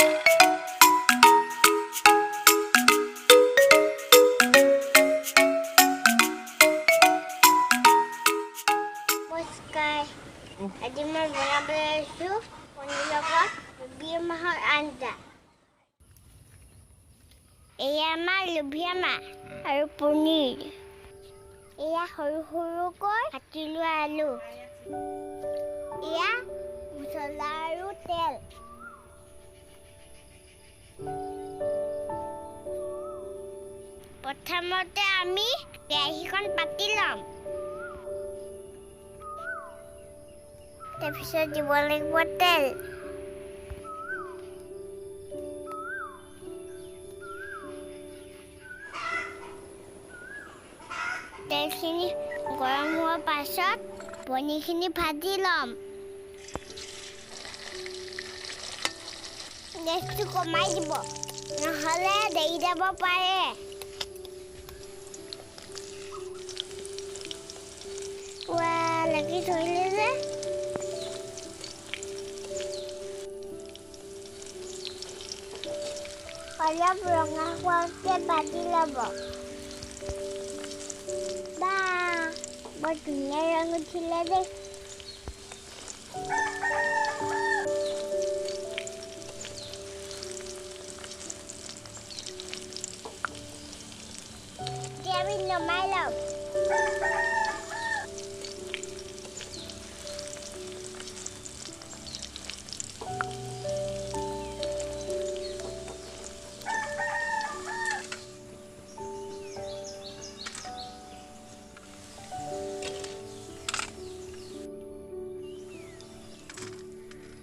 নমস্কাৰ আজি মই বনাবলৈ লৈছোঁ কণীৰ লগত লোভিয়া মাছৰ আঞ্জা এয়া আমাৰ লোভিয়া মাছ আৰু পনীৰ এয়া সৰু সৰুকৈ কাটি লোৱা আলু এয়া মছলা আৰু তেল প্ৰথমতে আমি কেৰাহীখন পাতি ল'ম তাৰপিছত দিব লাগিব তেল তেলখিনি গৰম হোৱাৰ পাছত পনীৰখিনি ভাজি ল'ম গেছটো কমাই দিব নহ'লে দেৰি যাব পাৰে লাগি ধৰিলে যে অলপ ৰঙা হোৱাকৈ ভাজি ল'ব বা বৰ ধুনীয়া ৰং উঠিলে দেই এতিয়া আমি নমাই ল'ম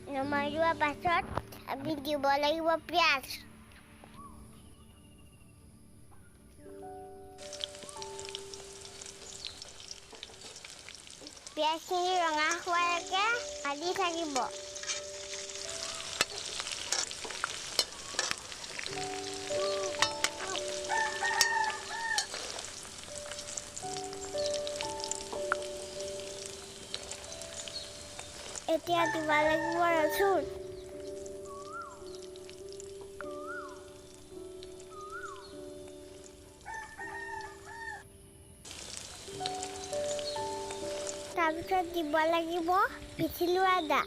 নমাই লোৱাৰ পাছত আমি দিব লাগিব পিঁয়াজ পিঁয়াজখিনি ৰঙা হোৱালৈকে ভাজি থাকিব এতিয়া দিব লাগিব ৰচুন তাৰপিছত দিব লাগিব পিচি লোৱা আদা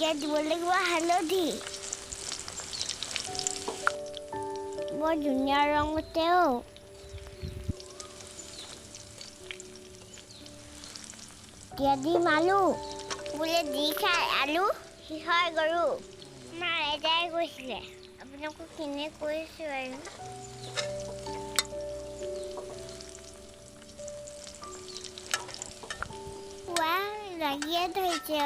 এতিয়া দিব লাগিব হালধি বৰ ধুনীয়া ৰং উঠে এতিয়া দিম আলু বোলে দি খাই আলু সিহৰ গৰু আমাৰ আইতাই কৈছিলে আপোনালোকক কিনে কৈছোঁ আৰু লাগিয়ে ধৰিছে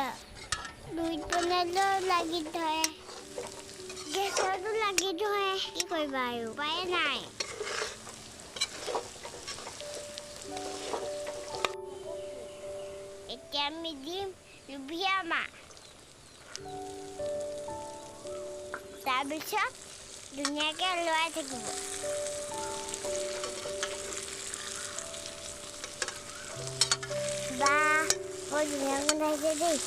দুইত বনালেও লাগি ধৰে গেছতো লাগি ধৰে কি কৰিবা আৰু উপায় নাই এতিয়া আমি দিম লোভিয়া মাছ তাৰপিছত ধুনীয়াকৈ লৰাই থাকিব বা বৰ ধুনীয়া গোন্ধাইছে দেই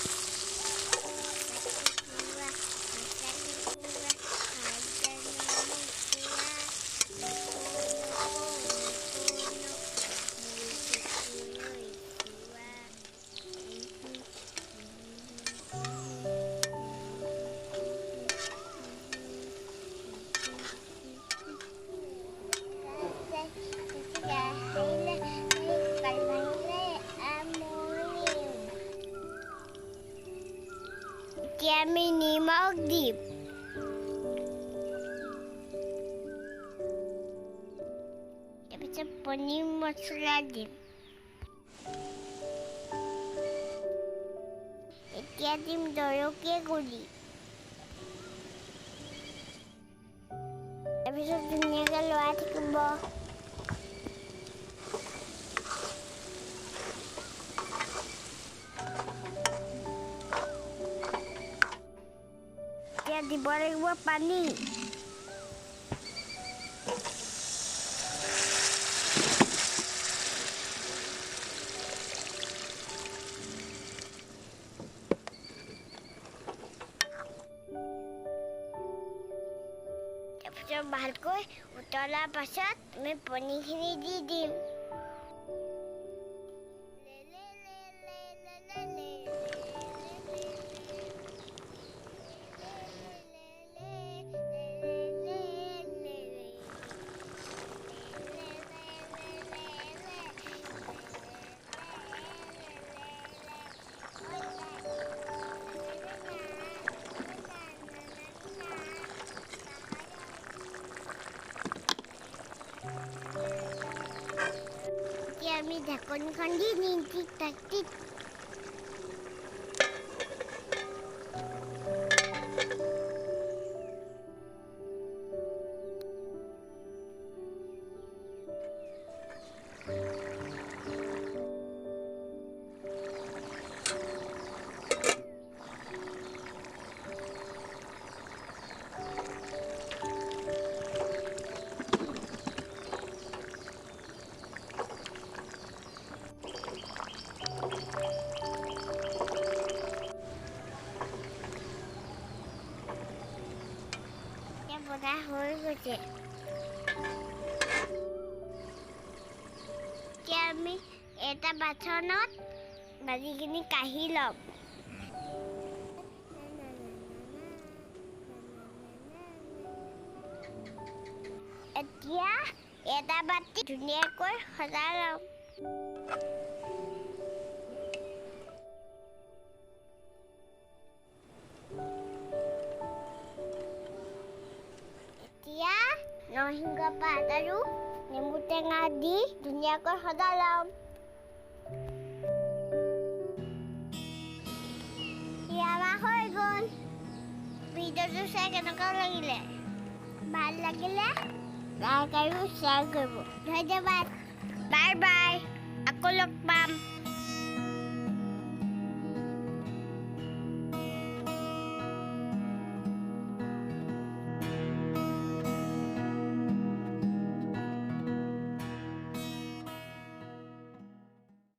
এতিয়া আমি নিমখ দিম তাৰপিছত পনীৰ মছলা দিম এতিয়া দিম জলকীয়া গুড়ি তাৰপিছত ধুনীয়াকৈ লৰাই থাকিব লাগিব পানী তাৰপিছত ভালকৈ উতলাৰ পাছত আমি পনীৰখিনি দি দিম আমি ঢাকনিখন দি দিম ঠিক তাক ঠিক বনা হৈ গৈছে এতিয়া আমি এটা বাচনত ভাজিখিনি কাঢ়ি ল'ম এতিয়া এটা বাতি ধুনীয়াকৈ সজাই ল'ম এতিয়া নৰসিংহ পাত আৰু নেমু টেঙা দি ধুনীয়াকৈ সজাই ল'ম আমাৰ হৈ গ'ল ভিডিঅ'টো চাই কেনেকুৱা লাগিলে ভাল লাগিলে লাইক আৰু শ্বেয়াৰ কৰিব ধন্যবাদ বাই বাই আকৌ লগ পাম